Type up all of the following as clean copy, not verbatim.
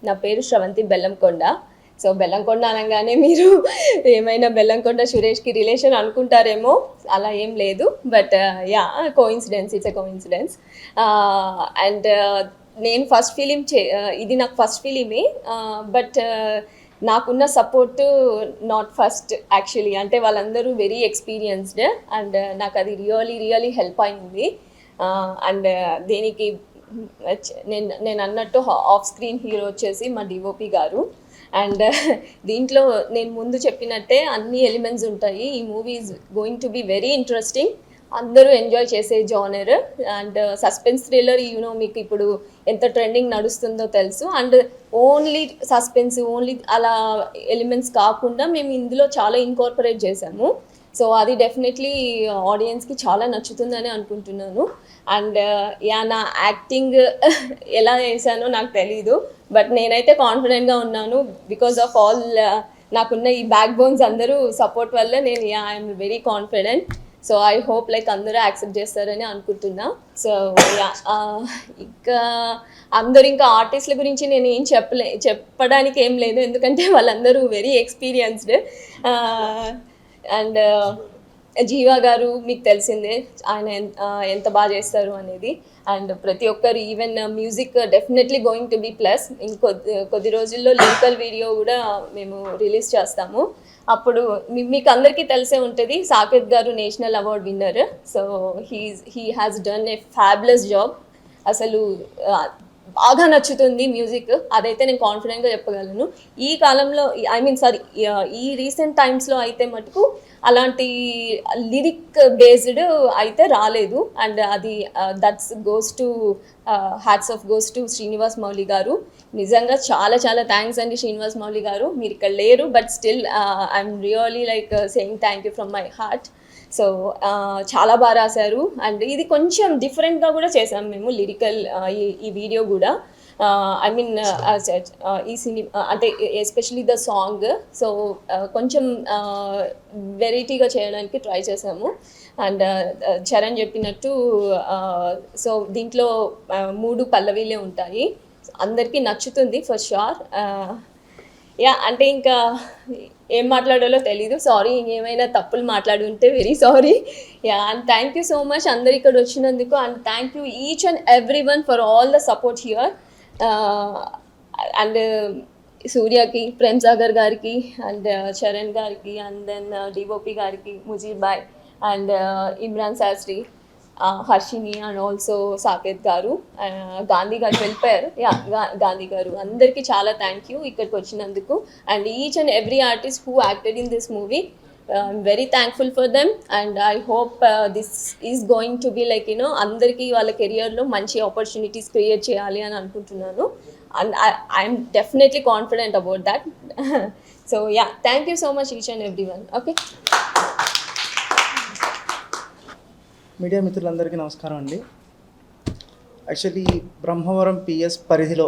నా పేరు శ్రవంతి బెల్లంకొండ. సో బెల్లంకొండ అనగానే మీరు ఏమైనా బెల్లంకొండ సురేష్కి రిలేషన్ అనుకుంటారేమో, అలా ఏం లేదు. But yeah, coincidence, it's a coincidence. And నేను ఫస్ట్ ఫిలిం ఇది నాకు ఫస్ట్ ఫిలిమే. బట్ నాకున్న సపోర్టు నాట్ ఫస్ట్ యాక్చువల్లీ. అంటే వాళ్ళందరూ వెరీ ఎక్స్పీరియన్స్డ్ అండ్ నాకు అది రియలీ హెల్ప్ అయింది. అండ్ దీనికి నేను అన్నట్టు ఆఫ్ స్క్రీన్ హీరో వచ్చేసి మా డిఓపి గారు. అండ్ దీంట్లో నేను ముందు చెప్పినట్టే అన్ని ఎలిమెంట్స్ ఉంటాయి. ఈ movie is going to be very interesting, అందరూ ఎంజాయ్ చేసే జానర్. అండ్ సస్పెన్స్ థ్రిల్లర్ మీకు ఇప్పుడు ఎంత ట్రెండింగ్ నడుస్తుందో తెలుసు. అండ్ ఓన్లీ సస్పెన్స్, ఓన్లీ అలా ఎలిమెంట్స్ కాకుండా మేము ఇందులో చాలా ఇన్కార్పొరేట్ చేసాము. సో అది డెఫినెట్లీ ఆడియన్స్కి చాలా నచ్చుతుందని అనుకుంటున్నాను. అండ్ యా, నా యాక్టింగ్ ఎలా చేశానో నాకు తెలీదు, బట్ నేనైతే కాన్ఫిడెంట్గా ఉన్నాను. బికాస్ ఆఫ్ ఆల్ నాకున్న ఈ బ్యాక్ బోన్స్ అందరూ సపోర్ట్ వల్ల నేను I'm very confident. So I hope like అందరూ యాక్సెప్ట్ చేస్తారని అనుకుంటున్నా. సో యా, ఇంకా అందరూ ఇంకా ఆర్టిస్టుల గురించి నేను ఏం చెప్పడానికి ఏం లేదు, ఎందుకంటే వాళ్ళందరూ వెరీ ఎక్స్పీరియన్స్డ్. అండ్ జీవా గారు మీకు తెలిసిందే, ఆయన ఎంత బాగా చేస్తారు అనేది. అండ్ ప్రతి ఒక్కరు, even music definitely going to be plus. కొద్ది రోజుల్లో లిరికల్ వీడియో కూడా మేము రిలీజ్ చేస్తాము. అప్పుడు మీకు అందరికీ తెలిసే ఉంటుంది, సాకేత్ గారు national award winner. So he has done a fabulous job. అసలు బాగా నచ్చుతుంది మ్యూజిక్, అదైతే నేను కాన్ఫిడెంట్గా చెప్పగలను. ఈ కాలంలో ఈ రీసెంట్ టైమ్స్లో అయితే మటుకు అలాంటి లిరిక్ బేస్డ్ అయితే రాలేదు. అండ్ అది that's goes to hats off goes to Srinivas Mouli గారు. నిజంగా చాలా థ్యాంక్స్ అండి శ్రీనివాస్ మౌలి గారు. మీరు ఇక్కడ లేరు, but still I'm really like saying thank you from my heart. So చాలా బాగా రాశారు. అండ్ ఇది కొంచెం డిఫరెంట్గా కూడా చేసాం మేము లిరికల్ ఈ వీడియో కూడా. ఐ మీన్ ఈ సినిమా అంటే ఎస్పెషలీ ద సాంగ్. సో కొంచెం వెరైటీగా చేయడానికి ట్రై చేసాము. అండ్ చరణ్ చెప్పినట్టు సో దీంట్లో 3 పల్లవీలే ఉంటాయి. అందరికీ నచ్చుతుంది ఫర్ షూర్. యా, అంటే ఇంకా ఏం మాట్లాడాలో తెలీదు, సారీ. ఇంకేమైనా తప్పులు మాట్లాడుంటే very sorry. Yeah, and thank you so much అందరు ఇక్కడ వచ్చినందుకు. And thank you each and every one for all the support here. And సూర్యకి, ప్రేమ్ సాగర్ గారికి, అండ్ చరణ్ గారికి, అండ్ దెన్ డిఓపి గారికి, Mujeer bhai, and Imran Shastri, Harshini, and also Saketh garu, Gandhi గారు వెళ్ళిపోయారు. యా, గాంధీ గారు, అందరికీ చాలా థ్యాంక్ యూ ఇక్కడికి వచ్చినందుకు. And each and every artist who acted in this movie, I'm very thankful for them. And I hope this is going to be like అందరికీ వాళ్ళ కెరియర్లో మంచి ఆపర్చునిటీస్ క్రియేట్ చేయాలి అని అనుకుంటున్నాను. And I'm definitely confident about that. So yeah, thank you so much each and every one. Okay, media మిత్రులందరికీ నమస్కారం అండి. యాక్చువల్లీ బ్రహ్మవరం పిఎస్ పరిధిలో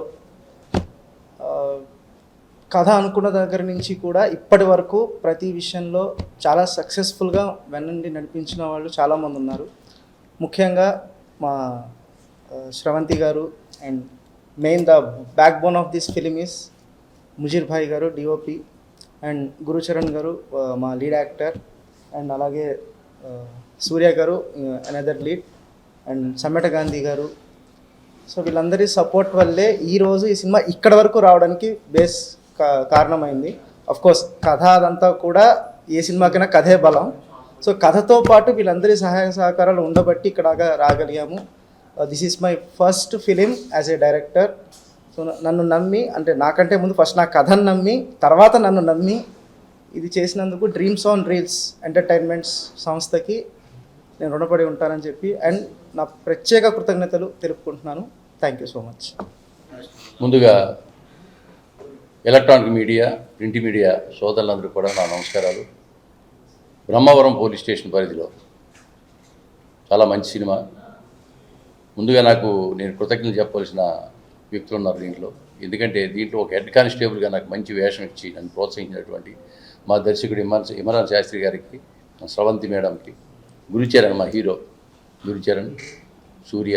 కథ అనుకున్న దగ్గర నుంచి కూడా ఇప్పటి వరకు ప్రతి విషయంలో చాలా సక్సెస్ఫుల్గా వెన్నండి నడిపించిన వాళ్ళు చాలామంది ఉన్నారు. ముఖ్యంగా మా Sravanthi garu, and main the backbone of this film is Mujeer bhai garu, DOP, and Gurucharan గారు మా లీడ్ యాక్టర్, అండ్ అలాగే సూర్య గారు అనదర్ లీడ్, అండ్ సమ్మెట గాంధీ గారు. సో వీళ్ళందరి సపోర్ట్ వల్లే ఈరోజు ఈ సినిమా ఇక్కడ వరకు రావడానికి బేస్ కారణమైంది. అఫ్కోర్స్ కథ అదంతా కూడా ఏ సినిమాకైనా కథే బలం. సో కథతో పాటు వీళ్ళందరి సహాయ సహకారాలు ఉండబట్టి ఇక్కడ రాగలిగాము. This is my first film as a director. So నన్ను నమ్మి, అంటే నాకంటే ముందు ఫస్ట్ నా కథను నమ్మి, తర్వాత నన్ను నమ్మి ఇది చేసినందుకు డ్రీమ్స్ ఆన్ రీల్స్ ఎంటర్టైన్మెంట్స్ సంస్థకి నేను రుణపడి ఉంటానని చెప్పి అండ్ నా ప్రత్యేక కృతజ్ఞతలు తెలుపుకుంటున్నాను. Thank you so much. ముందుగా ఎలక్ట్రానిక్ మీడియా, ప్రింట్ మీడియా సోదరులందరూ కూడా నా నమస్కారాలు. బ్రహ్మవరం పోలీస్ స్టేషన్ పరిధిలో చాలా మంచి సినిమా. ముందుగా నేను కృతజ్ఞతలు చెప్పవలసిన వ్యక్తులు ఉన్నారు దీంట్లో. ఎందుకంటే దీంట్లో ఒక హెడ్ కానిస్టేబుల్గా నాకు మంచి వేషం ఇచ్చి నన్ను ప్రోత్సహించినటువంటి మా దర్శకుడు ఇమరాన్ శాస్త్రి గారికి, శ్రవంతి మేడంకి, గురుచరణ్ మా హీరో గురుచరణ్, సూర్య,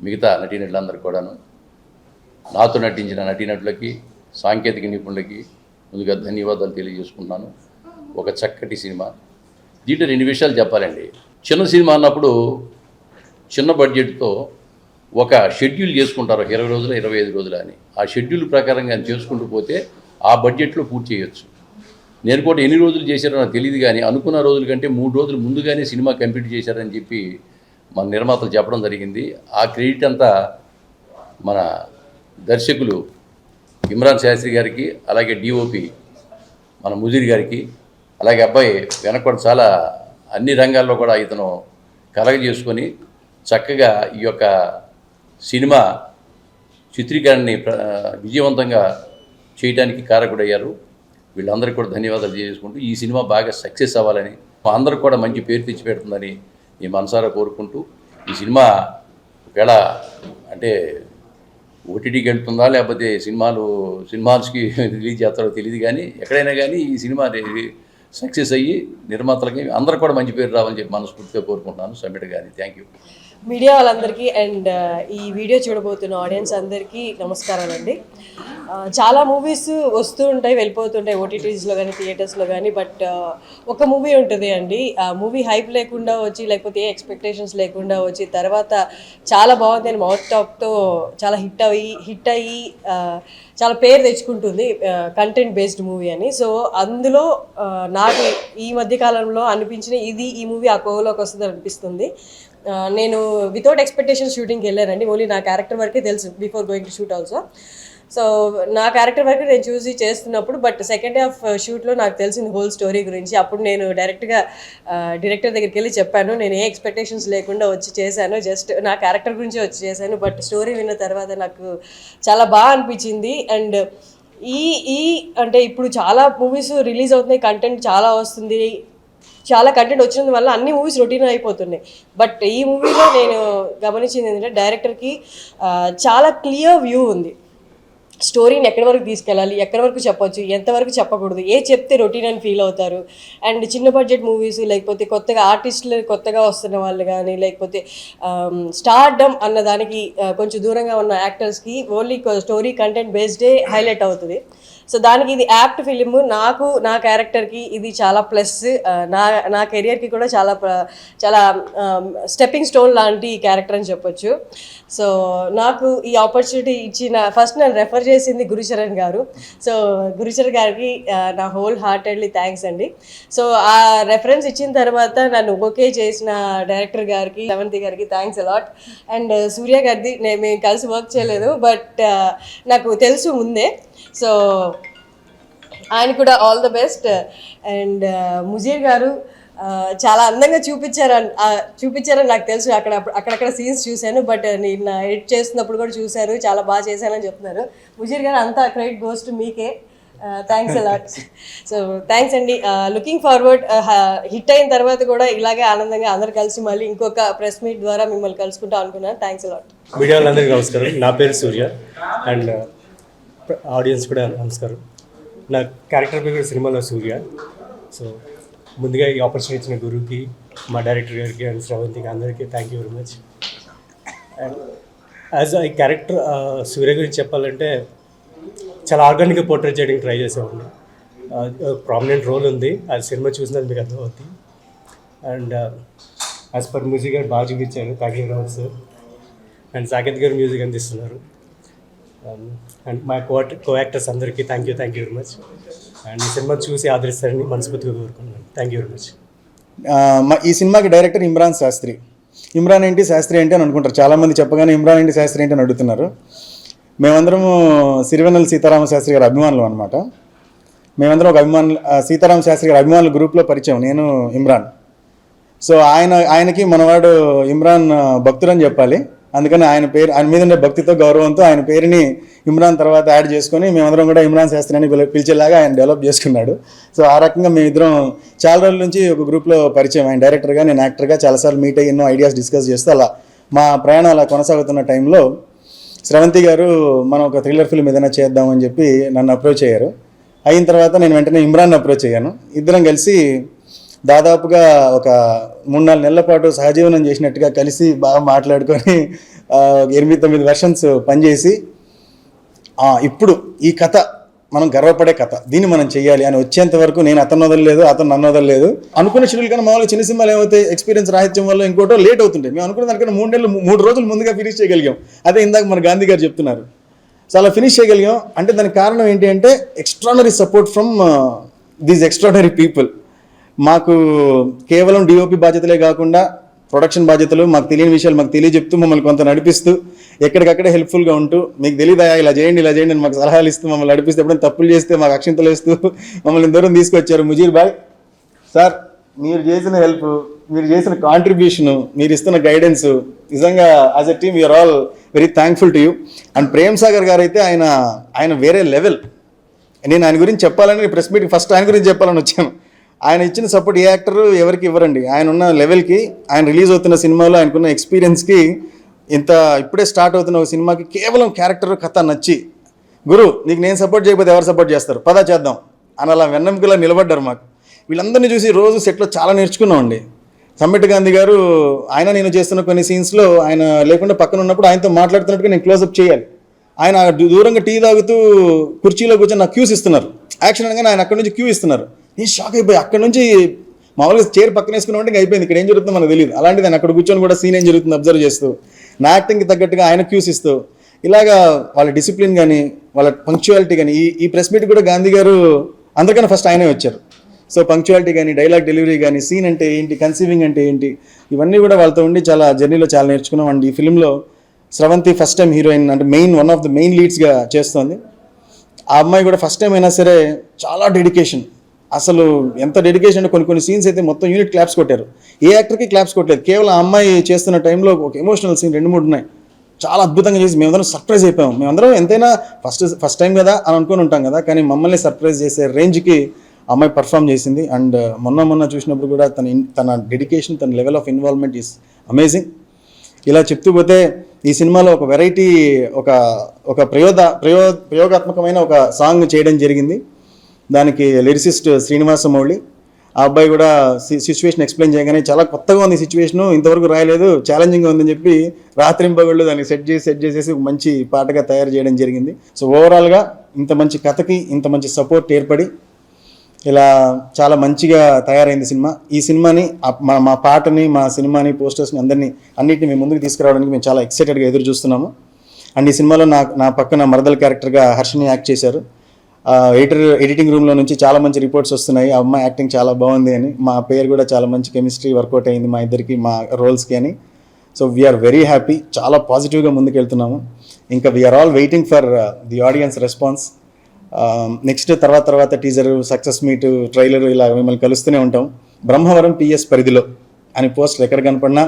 మిగతా నటీనటులందరూ కూడాను, నాతో నటించిన నటీనటులకి, సాంకేతిక నిపుణులకి ముందుగా ధన్యవాదాలు తెలియజేసుకుంటున్నాను. ఒక చక్కటి సినిమా. దీంట్లో 2 విషయాలు చెప్పాలండి. చిన్న సినిమా అన్నప్పుడు చిన్న బడ్జెట్తో ఒక షెడ్యూల్ చేసుకుంటారు, 20 రోజులు 25 రోజులు అని. ఆ షెడ్యూల్ ప్రకారంగా చేసుకుంటూ పోతే ఆ బడ్జెట్లో పూర్తి చేయొచ్చు. నేను కూడా ఎన్ని రోజులు చేశారో నాకు తెలియదు, కానీ అనుకున్న రోజుల కంటే 3 రోజులు ముందుగానే సినిమా కంప్లీట్ చేశారని చెప్పి మన నిర్మాతలు చెప్పడం జరిగింది. ఆ క్రెడిట్ అంతా మన దర్శకులు ఇమ్రాన్ శాస్త్రి గారికి, అలాగే డిఓపి మన ముజీర్ గారికి, అలాగే అబ్బాయి వెనక చాలా అన్ని రంగాల్లో కూడా ఇతను కలగజేసుకొని చక్కగా ఈ యొక్క సినిమా చిత్రీకరణని విజయవంతంగా చేయడానికి కారకుడయ్యారు. వీళ్ళందరికీ కూడా ధన్యవాదాలు చేసుకుంటూ ఈ సినిమా బాగా సక్సెస్ అవ్వాలని, మా అందరికి కూడా మంచి పేరు తెచ్చిపెడుతుందని ఈ మనసారా కోరుకుంటూ, ఈ సినిమా ఒకవేళ అంటే ఓటీటీకి వెళ్తుందా లేకపోతే సినిమాల్స్కి రిలీజ్ చేస్తారో తెలియదు, కానీ ఎక్కడైనా కానీ ఈ సినిమా సక్సెస్ అయ్యి నిర్మాతలకి అందరూ కూడా మంచి పేరు రావాలని చెప్పి మనస్ఫూర్తిగా కోరుకుంటున్నాను. సబ్మిట్ గారి థ్యాంక్ యూ. మీడియా వాళ్ళందరికీ అండ్ ఈ వీడియో చూడబోతున్న ఆడియన్స్ అందరికీ నమస్కారాలండి. చాలా మూవీస్ వస్తూ ఉంటాయి, వెళ్ళిపోతుంటాయి ఓటీటీస్లో కానీ థియేటర్స్లో కానీ. బట్ ఒక మూవీ ఉంటుంది అండి, ఆ మూవీ హైప్ లేకుండా వచ్చి, లేకపోతే ఏ ఎక్స్పెక్టేషన్స్ లేకుండా వచ్చి తర్వాత చాలా బాగుంది అని మౌత్ టాక్తో చాలా హిట్ అయ్యి చాలా పేరు తెచ్చుకుంటుంది కంటెంట్ బేస్డ్ మూవీ అని. సో అందులో నాకు ఈ మధ్యకాలంలో అనిపించిన ఈ మూవీ ఆ కోవలోకి వస్తుంది అనిపిస్తుంది. నేను వితౌట్ ఎక్స్పెక్టేషన్ షూటింగ్కి వెళ్ళానండి. ఓన్లీ నా క్యారెక్టర్ వరకే తెలుసు before going to shoot also. So నా క్యారెక్టర్ వరకు నేను చూసి చేస్తున్నప్పుడు, బట్ సెకండ్ హాఫ్ షూట్లో నాకు తెలిసింది హోల్ స్టోరీ గురించి. అప్పుడు నేను డైరెక్ట్గా డైరెక్టర్ దగ్గరికి వెళ్ళి చెప్పాను, నేను ఏ ఎక్స్పెక్టేషన్స్ లేకుండా వచ్చి చేశాను, జస్ట్ నా క్యారెక్టర్ గురించి వచ్చి చేశాను. బట్ స్టోరీ విన్న తర్వాత నాకు చాలా బాగా అనిపించింది. అండ్ ఈ అంటే ఇప్పుడు చాలా మూవీస్ రిలీజ్ అవుతున్నాయి, కంటెంట్ చాలా వస్తుంది, చాలా కంటెంట్ వచ్చినందు వల్ల అన్ని మూవీస్ రొటీన్ అయిపోతున్నాయి. బట్ ఈ మూవీలో నేను గమనించింది ఏంటంటే డైరెక్టర్కి చాలా క్లియర్ వ్యూ ఉంది. స్టోరీని ఎక్కడి వరకు తీసుకెళ్ళాలి, ఎక్కడి వరకు చెప్పొచ్చు, ఎంతవరకు చెప్పకూడదు, ఏ చెప్తే రొటీన్ అని ఫీల్ అవుతారు. అండ్ చిన్న బడ్జెట్ మూవీస్, లేకపోతే కొత్తగా ఆర్టిస్టులు కొత్తగా వస్తున్న వాళ్ళు కానీ, లేకపోతే స్టార్డమ్ అన్న దానికి కొంచెం దూరంగా ఉన్న యాక్టర్స్కి ఓన్లీ స్టోరీ కంటెంట్ బేస్డే హైలైట్ అవుతుంది. సో దానికి ఇది యాప్ట్ ఫిలిం. నాకు నా క్యారెక్టర్కి ఇది చాలా ప్లస్, నా కెరియర్కి కూడా చాలా స్టెప్పింగ్ స్టోన్ లాంటి క్యారెక్టర్ అని చెప్పొచ్చు. సో నాకు ఈ ఆపర్చునిటీ ఇచ్చిన ఫస్ట్ నన్ను రెఫర్ చేసింది గురుచరణ్ గారు. సో గురుచరణ్ గారికి నా హోల్ హార్టెడ్లీ థ్యాంక్స్ అండి. సో ఆ రెఫరెన్స్ ఇచ్చిన తర్వాత నన్ను ఓకే చేసిన డైరెక్టర్ గారికి, శ్రవంతి గారికి థ్యాంక్స్ అలాట్. అండ్ సూర్య గారిది మేము కలిసి వర్క్ చేయలేదు, బట్ నాకు తెలుసు ముందే. సో ఆయన కూడా all the best. And Mujeer గారు చాలా అందంగా చూపించారని నాకు తెలుసు. అక్కడక్కడ సీన్స్ చూశాను, బట్ నేను ఎడిట్ చేస్తున్నప్పుడు కూడా చూశారు, చాలా బాగా చేశానని చెప్తున్నారు. ముజీర్ గారు అంతా క్రెడిట్ గోస్ టు మీకే. Thanks a lot. సో థ్యాంక్స్ అండి. లుకింగ్ ఫార్వర్డ్ హిట్ అయిన తర్వాత కూడా ఇలాగే ఆనందంగా అందరు కలిసి మళ్ళీ ఇంకొక ప్రెస్ మీట్ ద్వారా మిమ్మల్ని కలుసుకుంటాం అనుకున్నాను. Thanks a lot. మీడియా వాళ్ళందరికీ నమస్కారం. నా పేరు సూర్య అండ్ ఆడియన్స్ కూడా నమస్కారం. నా క్యారెక్టర్ పేరు కూడా సినిమాలో సూర్య. సో ముందుగా ఈ ఆపర్చునిటీ ఇచ్చిన గురువుకి, మా డైరెక్టర్ గారికి అండ్ శ్రవంతికి అందరికీ thank you very much. And as ఈ క్యారెక్టర్ సూర్య గురించి చెప్పాలంటే చాలా ఆర్గానిక్గా పోర్ట్రేట్ చేయడానికి ట్రై చేసేవాడిని. ప్రామినెంట్ రోల్ ఉంది, అది సినిమా చూసినది మీకు అర్థమవుతుంది. అండ్ యాజ్ పర్ మ్యూజిక్ గారు బాగా చూపించారు, thank you very much sir. And Saketh గారు మ్యూజిక్ అందిస్తున్నారు. అండ్ మా కో యాక్టర్స్ అందరికీ thank you very much. And ఈ సినిమా చూసి ఆదరిస్తారని మనస్ఫూర్తిగా కోరుకుంటున్నాను. Thank you very much. ఈ సినిమాకి డైరెక్టర్ ఇమ్రాన్ శాస్త్రి. ఇమ్రాన్ ఏంటి శాస్త్రి ఏంటి అని అనుకుంటారు చాలామంది, చెప్పగానే ఇమ్రాన్ ఏంటి శాస్త్రి ఏంటి అని అడుగుతున్నారు. మేమందరము సిరివెన్నెల సీతారామ శాస్త్రి గారి అభిమానులు అనమాట. మేమందరం ఒక సీతారామ శాస్త్రి గారి అభిమానుల గ్రూప్లో పరిచయం, నేను ఇమ్రాన్. సో ఆయనకి మనవాడు ఇమ్రాన్ భక్తుడని చెప్పాలి. అందుకని ఆయన మీద ఉండే భక్తితో, గౌరవంతో ఆయన పేరుని ఇమ్రాన్ తర్వాత యాడ్ చేసుకొని మేమందరం కూడా ఇమ్రాన్ శాస్త్రి అని పిలిచేలాగా ఆయన డెవలప్ చేసుకున్నాడు. సో ఆ రకంగా మేమిద్దరం చాలా రోజుల నుంచి ఒక గ్రూప్లో పరిచయం. ఆయన డైరెక్టర్గా, నేను యాక్టర్గా చాలాసార్లు మీట్ అయ్యి ఎన్నో ఐడియాస్ డిస్కస్ చేస్తూ అలా మా ప్రయాణం అలా కొనసాగుతున్న టైంలో శ్రవంతి గారు మనం ఒక థ్రిల్లర్ ఫిల్మ్ ఏదైనా చేద్దామని చెప్పి నన్ను అప్రోచ్ అయ్యారు. అయిన తర్వాత నేను వెంటనే ఇమ్రాన్ అప్రోచ్ అయ్యాను. ఇద్దరం కలిసి దాదాపుగా ఒక 3-4 నెలల పాటు సహజీవనం చేసినట్టుగా కలిసి బాగా మాట్లాడుకొని 8-9 వెర్షన్స్ పనిచేసి ఇప్పుడు ఈ కథ మనం గర్వపడే కథ, దీన్ని మనం చేయాలి అని వచ్చేంత వరకు నేను అతను వదలలేదు, అతను నన్ను వదలలేదు. అనుకున్న షెడ్యూల్ కన్నా మామూలుగా చిన్న సినిమాలు ఏమవుతాయి, ఎక్స్పీరియన్స్ రాహిత్యం వల్ల ఇంకోటో లేట్ అవుతుంటాయి. మేము అనుకున్న దానికన్నా 3 రోజులు ముందుగా ఫినిష్ చేయగలిగాం. అదే ఇందాక మన గాంధీ గారు చెప్తున్నారు. సో అలా ఫినిష్ చేయగలిగాం అంటే దానికి కారణం ఏంటి అంటే extraordinary support from these extraordinary people. మాకు కేవలం డిఓపి బాధ్యతలే కాకుండా ప్రొడక్షన్ బాధ్యతలు, మాకు తెలియని విషయాలు మాకు తెలియజెప్తూ మమ్మల్ని కొంత నడిపిస్తూ ఎక్కడికక్కడే హెల్ప్ఫుల్గా ఉంటూ, మీకు తెలియదా ఇలా చేయండి అని మాకు సలహాలు ఇస్తూ మమ్మల్ని నడిపిస్తూ, ఎప్పుడైనా తప్పులు చేస్తే మాకు అక్షింతలు వేస్తూ మమ్మల్ని దూరం తీసుకొచ్చారు. ముజీర్ భాయ్ సార్, మీరు చేసిన హెల్ప్, మీరు చేసిన కాంట్రిబ్యూషను, మీరు ఇస్తున్న గైడెన్స్, నిజంగా as a team we are all very thankful to you. And Prem Sagar garu అయితే ఆయన వేరే లెవెల్. నేను ఆయన గురించి చెప్పాలని ప్రెస్ మీట్ ఫస్ట్ ఆయన గురించి చెప్పాలని వచ్చాను. ఆయన ఇచ్చిన సపోర్ట్ ఏ యాక్టర్ ఎవరికి ఇవ్వరండి. ఆయన ఉన్న లెవెల్కి, ఆయన రిలీజ్ అవుతున్న సినిమాలో ఆయనకున్న ఎక్స్పీరియన్స్కి, ఇంత ఇప్పుడే స్టార్ట్ అవుతున్న ఒక సినిమాకి కేవలం క్యారెక్టర్ కథ నచ్చి, గురు నీకు నేను సపోర్ట్ చేయకపోతే ఎవరు సపోర్ట్ చేస్తారు, పదా చేద్దాం అని అలా వెన్నెముకలా నిలబడ్డారు. మాకు వీళ్ళందరినీ చూసి రోజు సెట్లో చాలా నేర్చుకున్నామండి. సమ్మెట్ గాంధీ గారు, ఆయన నేను చేస్తున్న కొన్ని సీన్స్లో ఆయన లేకుండా పక్కన ఉన్నప్పుడు ఆయనతో మాట్లాడుతున్నట్టుగా నేను క్లోజప్ చేయాలి. ఆయన దూరంగా టీ తాగుతూ కుర్చీలో కూర్చొని నాకు క్యూస్ ఇస్తున్నారు. యాక్షన్ అనగానే ఆయన అక్కడి నుంచి క్యూ ఇస్తున్నారు. నేను షాక్ అయిపోయి అక్కడ నుంచి మామూలుగా చైర్ పక్కన వేసుకున్నామంటే ఇంకా అయిపోయింది, ఇక్కడ ఏం జరుగుతుందో మనకు తెలియదు. అలాంటిది ఆయన అక్కడ కూర్చొని కూడా సీన్ ఏం జరుగుతుంది అబ్జర్వ్ చేస్తూ, నా యాక్టింగ్కి తగ్గట్టుగా ఆయన క్యూస్ ఇస్తూ, ఇలాగా వాళ్ళ డిసిప్లిన్ కానీ వాళ్ళ పంక్చువాలిటీ కానీ, ఈ ప్రెస్ మీట్ కూడా గాంధీ గారు అందరికన్నా ఫస్ట్ ఆయనే వచ్చారు. సో పంక్చువాలిటీ కానీ, డైలాగ్ డెలివరీ కానీ, సీన్ అంటే ఏంటి, కన్సీవింగ్ అంటే ఏంటి, ఇవన్నీ కూడా వాళ్ళతో ఉండి చాలా జర్నీలో చాలా నేర్చుకున్నాం. అండ్ ఈ ఫిల్మ్లో స్రవంతి ఫస్ట్ టైం హీరోయిన్, అంటే వన్ ఆఫ్ ద మెయిన్ లీడ్స్గా చేస్తోంది. ఆ అమ్మాయి కూడా ఫస్ట్ టైం అయినా సరే చాలా డెడికేషన్. అసలు ఎంత డెడికేషన్ అంటే కొన్ని సీన్స్ అయితే మొత్తం యూనిట్ క్లాప్స్ కొట్టారు. ఏ యాక్టర్కి క్లాప్స్ కొట్టలేదు. కేవలం ఆ అమ్మాయి చేస్తున్న టైంలో ఒక ఎమోషనల్ సీన్ 2-3 ఉన్నాయి, చాలా అద్భుతంగా చేసి మేమందరం సర్ప్రైజ్ అయిపోయాం. మేమందరం ఎంతైనా ఫస్ట్ టైం కదా అని అనుకుని ఉంటాం కదా, కానీ మమ్మల్ని సర్ప్రైజ్ చేసే రేంజ్కి అమ్మాయి పర్ఫామ్ చేసింది. అండ్ మొన్న చూసినప్పుడు కూడా తన డెడికేషన్, తన level of involvement is amazing. ఇలా చెప్తూ పోతే ఈ సినిమాలో ఒక వెరైటీ, ఒక ప్రయోగాత్మకమైన ఒక సాంగ్ చేయడం జరిగింది. దానికి లిరిసిస్ట్ శ్రీనివాస మౌళి. ఆ అబ్బాయి కూడా సిచ్యువేషన్ ఎక్స్ప్లెయిన్ చేయగానే చాలా కొత్తగా ఉంది సిచ్యువేషను, ఇంతవరకు రాయలేదు, ఛాలెంజింగ్గా ఉందని చెప్పి రాత్రింపగళ్ళు దాన్ని సెట్ చేసేసి ఒక మంచి పాటగా తయారు చేయడం జరిగింది. సో ఓవరాల్గా ఇంత మంచి కథకి ఇంత మంచి సపోర్ట్ ఏర్పడి ఇలా చాలా మంచిగా తయారైంది సినిమా. ఈ సినిమాని మా పాటని, మా సినిమాని, పోస్టర్స్ని అన్నిటిని మేము ముందుకు తీసుకురావడానికి మేము చాలా ఎక్సైటెడ్గా ఎదురు చూస్తున్నాము. అండ్ ఈ సినిమాలో నా పక్కన మరదల్ క్యారెక్టర్గా హర్షిని యాక్ట్ చేశారు. ఎడిటింగ్ రూమ్లో నుంచి చాలా మంచి రిపోర్ట్స్ వస్తున్నాయి, ఆ అమ్మాయి యాక్టింగ్ చాలా బాగుంది అని. మా పేరు కూడా చాలా మంచి కెమిస్ట్రీ వర్కౌట్ అయింది మా ఇద్దరికి, మా రోల్స్కి అని. సో వీఆర్ వెరీ హ్యాపీ, చాలా పాజిటివ్గా ముందుకు వెళ్తున్నాము. ఇంకా we are all waiting for the audience response. Next తర్వాత టీజర్, సక్సెస్ మీట్, ట్రైలర్, ఇలా మిమ్మల్ని కలుస్తూనే ఉంటాం. బ్రహ్మవరం పిఎస్ పరిధిలో అని పోస్టర్ ఎక్కడ కనపడినా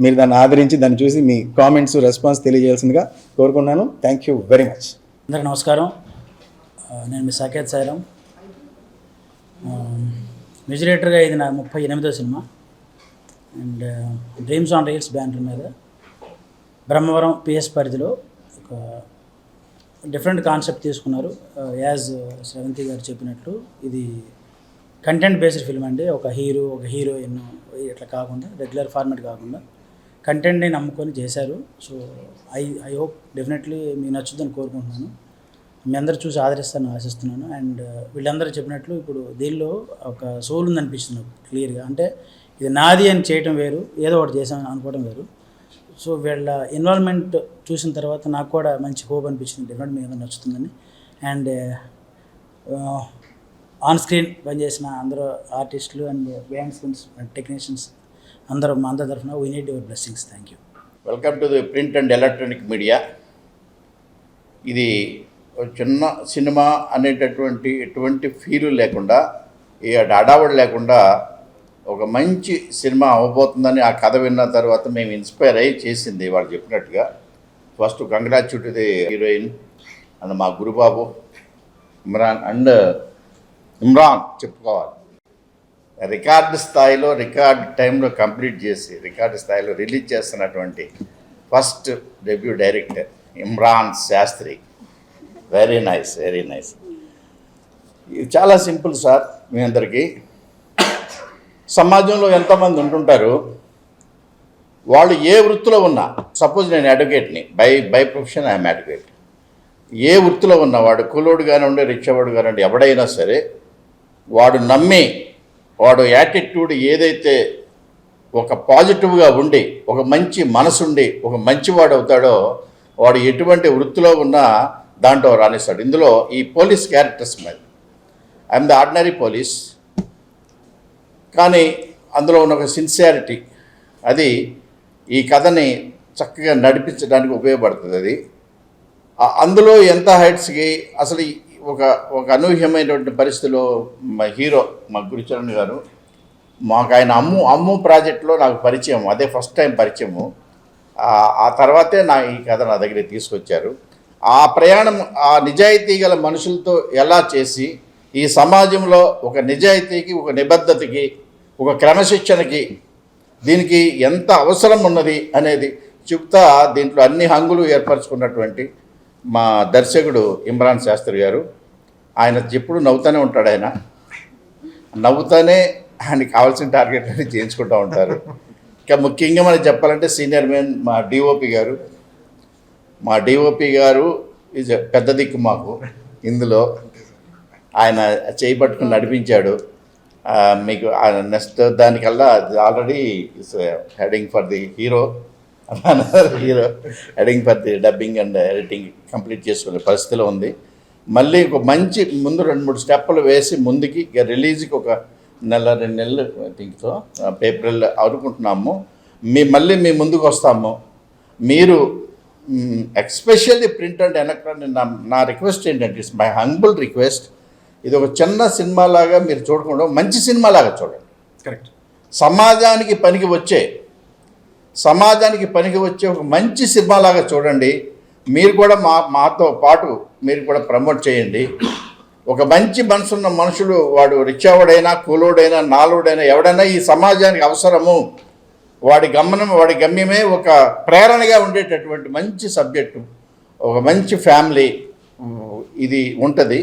మీరు దాన్ని ఆదరించి దాన్ని చూసి మీ కామెంట్స్, రెస్పాన్స్ తెలియజేయాల్సిందిగా కోరుకున్నాను. Thank you very much. అందరికీ నమస్కారం. నేను మీ సాకేత్ సాయిరాం. మ్యూజిక్ డైరెక్టర్గా ఇది నా 38వ సినిమా. And dreams on reels banner మీద బ్రహ్మవరం పిఎస్ పరిధిలో ఒక డిఫరెంట్ కాన్సెప్ట్ తీసుకున్నారు. యాజ్ శ్రవంతి గారు చెప్పినట్లు ఇది కంటెంట్ బేస్డ్ ఫిల్మ్ అండి. ఒక హీరో, ఒక హీరోయిన్ ఇట్లా కాకుండా, రెగ్యులర్ ఫార్మాట్ కాకుండా కంటెంట్ని నమ్ముకొని చేశారు. సో ఐ హోప్ డెఫినెట్లీ మీకు నచ్చుద్దని కోరుకుంటున్నాను. మీ అందరూ చూసి ఆదరిస్తాను ఆశిస్తున్నాను. అండ్ వీళ్ళందరూ చెప్పినట్లు ఇప్పుడు దీనిలో ఒక సోల్ ఉందనిపిస్తుంది క్లియర్గా. అంటే ఇది నాది అని చేయటం వేరు, ఏదో ఒకటి చేశామని అనుకోవడం వేరు. సో వీళ్ళ ఇన్వాల్వ్మెంట్ చూసిన తర్వాత నాకు కూడా మంచి హోప్ అనిపించింది, డెఫినెట్ మీకు అందరూ నచ్చుతుందని. అండ్ ఆన్ స్క్రీన్ పనిచేసిన అందరూ ఆర్టిస్టులు అండ్ బిహైండ్ స్క్రీన్స్ టెక్నీషియన్స్ అందరూ మా అందరి తరఫున we need your blessings. Thank you. Welcome to the print and electronic media. ఇది చిన్న సినిమా అనేటటువంటి ఎటువంటి ఫీలు లేకుండా, ఈ హడావుడి లేకుండా ఒక మంచి సినిమా అవ్వబోతుందని ఆ కథ విన్న తర్వాత మేము ఇన్స్పైర్ అయ్యి చేసింది వాళ్ళు చెప్పినట్టుగా. First congratulate the heroine and మా గురుబాబు ఇమ్రాన్ చెప్పుకోవాలి. రికార్డు స్థాయిలో, రికార్డు టైంలో కంప్లీట్ చేసి రికార్డు స్థాయిలో రిలీజ్ చేస్తున్నటువంటి first debut director Imran Shastri. Very nice, very nice. ఇది చాలా సింపుల్ సార్. మీ అందరికీ సమాజంలో ఎంతోమంది ఉంటుంటారు, వాళ్ళు ఏ వృత్తిలో ఉన్నా, సపోజ్ నేను అడ్వకేట్ని, బై ప్రొఫెషన్ ఐఎమ్ అడ్వకేట్. ఏ వృత్తిలో ఉన్నవాడు కూలోడు కానివ్వండి, రిక్షావాడు కానివ్వండి, ఎవడైనా సరే వాడు నమ్మి వాడు యాటిట్యూడ్ ఏదైతే ఒక పాజిటివ్గా ఉండి ఒక మంచి మనసుండి ఒక మంచివాడు అవుతాడో వాడు ఎటువంటి వృత్తిలో ఉన్నా దాంట్లో రాణిస్తాడు. ఇందులో ఈ పోలీస్ క్యారెక్టర్స్ మీద ఐఎమ్ ద ఆర్డినరీ పోలీస్, కానీ అందులో ఉన్న ఒక సిన్సియారిటీ అది ఈ కథని చక్కగా నడిపించడానికి ఉపయోగపడుతుంది. అది అందులో ఎంత హైట్స్కి అసలు ఒక అనూహ్యమైనటువంటి పరిస్థితిలో మా హీరో మా గురుచరణ్ గారు మాకు ఆయన అమ్ము ప్రాజెక్ట్లో నాకు పరిచయం, అదే ఫస్ట్ టైం పరిచయము. ఆ తర్వాతే ఈ కథ నా దగ్గరికి తీసుకొచ్చారు. ఆ ప్రయాణం ఆ నిజాయితీ గల మనుషులతో ఎలా చేసి ఈ సమాజంలో ఒక నిజాయితీకి, ఒక నిబద్ధతకి, ఒక క్రమశిక్షణకి దీనికి ఎంత అవసరం ఉన్నది అనేది చెప్తా దీంట్లో అన్ని హంగులు ఏర్పరచుకున్నటువంటి మా దర్శకుడు ఇమ్రాన్ శాస్త్రి గారు. ఆయన ఎప్పుడు నవ్వుతూనే ఉంటాడు. ఆయన నవ్వుతూనే ఆయనకి కావాల్సిన టార్గెట్లని చేయించుకుంటూ ఉంటారు. ఇంకా ముఖ్యంగా మనకి చెప్పాలంటే సీనియర్ మెన్ మా డిఓపి గారు. మా డిఓపి గారు ఈజ్ పెద్ద దిక్కు మాకు ఇందులో. ఆయన చేయి పట్టుకుని నడిపించాడు. మీకు నెక్స్ట్ దానికల్లా already is heading for the hero heading for the dubbing and editing complete చేసుకునే పరిస్థితిలో ఉంది. మళ్ళీ ఒక మంచి ముందు 2-3 స్టెప్పులు వేసి ముందుకి రిలీజ్కి ఒక 1-2 నెలలు థింక్తో ఏప్రిల్ అనుకుంటున్నాము. మళ్ళీ మీ ముందుకు వస్తాము. మీరు ఎక్స్పెషల్లీ ప్రింట్ అండ్ ఎలక్ట్రానిక్ నా రిక్వెస్ట్ ఏంటంటే ఇట్స్ మై హంబుల్ రిక్వెస్ట్, ఇది ఒక చిన్న సినిమాలాగా మీరు చూడకుండా మంచి సినిమాలాగా చూడండి. కరెక్ట్. సమాజానికి పనికి వచ్చే ఒక మంచి సినిమాలాగా చూడండి. మీరు కూడా మాతో పాటు మీరు కూడా ప్రమోట్ చేయండి. ఒక మంచి మనసున్న మనుషులు, వాడు రిక్షావాడైనా, కూలోడైనా, నాలుడైనా, ఎవడైనా ఈ సమాజానికి అవసరము, వాడి గమ్యమే ఒక ప్రేరణగా ఉండేటటువంటి మంచి సబ్జెక్టు, ఒక మంచి ఫ్యామిలీ ఇది ఉంటుంది.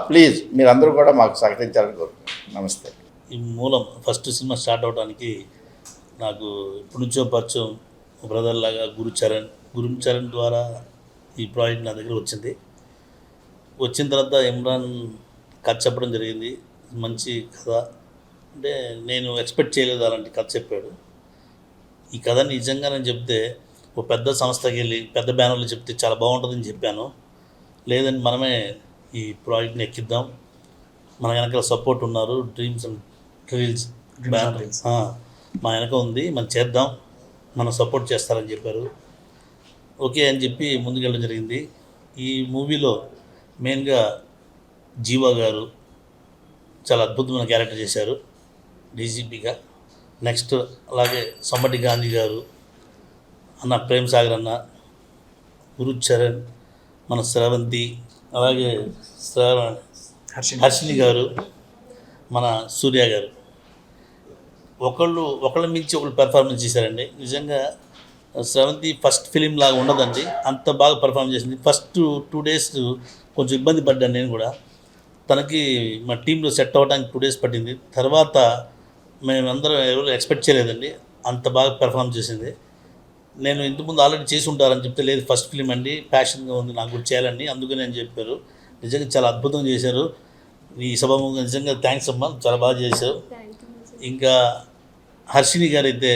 ప్లీజ్ మీరందరూ కూడా మాకు సహకరించాలని కోరుకుంటున్నాను. నమస్తే. ఈ మూలం ఫస్ట్ సినిమా స్టార్ట్ అవడానికి నాకు ఇప్పటి నుంచో పరిచయం బ్రదర్ లాగా గురుచరణ్ ద్వారా ఈ ప్రాజెక్ట్ నా దగ్గర వచ్చింది. వచ్చిన తర్వాత ఇమ్రాన్ కథ చెప్పడం జరిగింది. మంచి కథ, అంటే నేను ఎక్స్పెక్ట్ చేయలేదు అలాంటి కథ చెప్పాడు. ఈ కథ నిజంగా నేను చెప్తే ఒక పెద్ద సంస్థకి వెళ్ళి పెద్ద బ్యానర్లు చెప్తే చాలా బాగుంటుందని చెప్పాను. లేదండి మనమే ఈ ప్రాజెక్ట్ని ఎక్కిద్దాం, మన వెనకాల సపోర్ట్ ఉన్నారు, డ్రీమ్స్ అండ్ రీల్స్ బ్యానర్ మా వెనక ఉంది, మనం చేద్దాం, మనం సపోర్ట్ చేస్తారని చెప్పారు. ఓకే అని చెప్పి ముందుకెళ్ళడం జరిగింది. ఈ మూవీలో మెయిన్గా జీవా గారు చాలా అద్భుతమైన క్యారెక్టర్ చేశారు డీజీపీగా. నెక్స్ట్ అలాగే సమ్మటి గాంధీ గారు, అన్న ప్రేమ్ సాగర్ అన్న, గురుచరణ్, మన స్రవంతి, అలాగే హర్షిని గారు, మన సూర్య గారు, ఒకళ్ళ మించి ఒకళ్ళు పెర్ఫార్మెన్స్ చేశారండి. నిజంగా స్రవంతి ఫస్ట్ ఫిలిం లాగా ఉండదండి, అంత బాగా పెర్ఫార్మ్ చేసింది. ఫస్ట్ 2 days కొంచెం ఇబ్బంది పడ్డాను నేను కూడా. తనకి మా టీంలో సెట్ అవ్వడానికి 2 days పట్టింది. తర్వాత మేమందరం ఎవరు ఎక్స్పెక్ట్ చేయలేదండి, అంత బాగా పెర్ఫార్మ్ చేసింది. నేను ఇంతకుముందు ఆల్రెడీ చేసి ఉంటారని చెప్తే, లేదు ఫస్ట్ ఫిలిం అండి, ప్యాషన్గా ఉంది నాకు కూడా చేయాలని, అందుకని అని చెప్పారు. నిజంగా చాలా అద్భుతంగా చేశారు. ఈ సభాముఖంగా నిజంగా థ్యాంక్స్ అమ్మా, చాలా బాగా చేశారు. ఇంకా హర్షిని గారు అయితే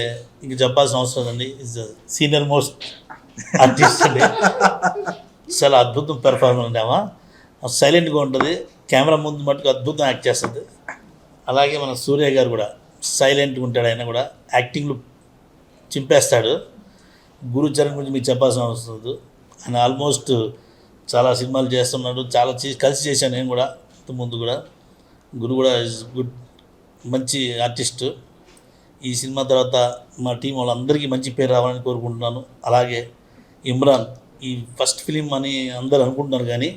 ఇంక చెప్పాల్సిన అవసరం లేదండి, ఈజ్ సీనియర్ మోస్ట్ ఆర్టిస్ట్ అండి. చాలా అద్భుతం పెర్ఫార్మెన్స్ అండి. ఆమె సైలెంట్గా ఉంటుంది, కెమెరా ముందు మటుకు అద్భుతం యాక్ట్ చేస్తుంది. అలాగే మన సూర్య గారు కూడా సైలెంట్గా ఉంటాడు, ఆయన కూడా యాక్టింగ్లో చింపేస్తాడు. గురుచరణ్ గురించి మీకు చెప్పాల్సిన అవసరం లేదు, ఆయన ఆల్మోస్ట్ చాలా సినిమాలు చేస్తున్నాడు, చాలా కలిసి చేశాను నేను కూడా ముందు కూడా. గురు కూడా ఈజ్ గుడ్, మంచి ఆర్టిస్టు. ఈ సినిమా తర్వాత మా టీం వాళ్ళందరికీ మంచి పేరు రావాలని కోరుకుంటున్నాను. అలాగే ఇమ్రాన్ ఈ ఫస్ట్ ఫిలిం అని అందరూ అనుకుంటున్నారు, కానీ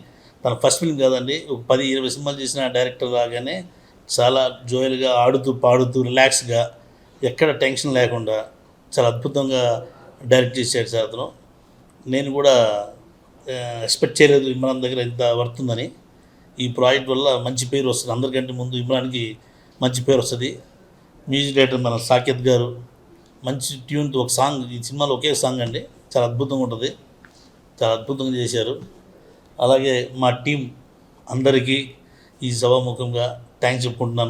తన ఫస్ట్ ఫిలిం కాదండి, ఒక 10-20 సినిమాలు చేసిన డైరెక్టర్ లాగానే చాలా జోయల్గా ఆడుతూ పాడుతూ రిలాక్స్గా ఎక్కడ టెన్షన్ లేకుండా చాలా అద్భుతంగా డైరెక్ట్ చేశాడు సార్ అతను. నేను కూడా ఎక్స్పెక్ట్ చేయలేదు ఇమ్రాన్ దగ్గర ఇంత వర్తుందని. ఈ ప్రాజెక్ట్ వల్ల మంచి పేరు వస్తుంది, అందరికంటే ముందు ఇమ్రాన్కి మంచి పేరు వస్తుంది. మ్యూజిక్ డైరెక్టర్ మన సాకేత్ గారు మంచి ట్యూన్తో ఒక సాంగ్, ఈ సినిమాలో ఒకే సాంగ్ అండి, చాలా అద్భుతంగా ఉంటుంది, చాలా అద్భుతంగా చేశారు. అలాగే మా టీం అందరికీ ఈ సభాముఖంగా థ్యాంక్స్ చెప్పుకుంటున్నాను.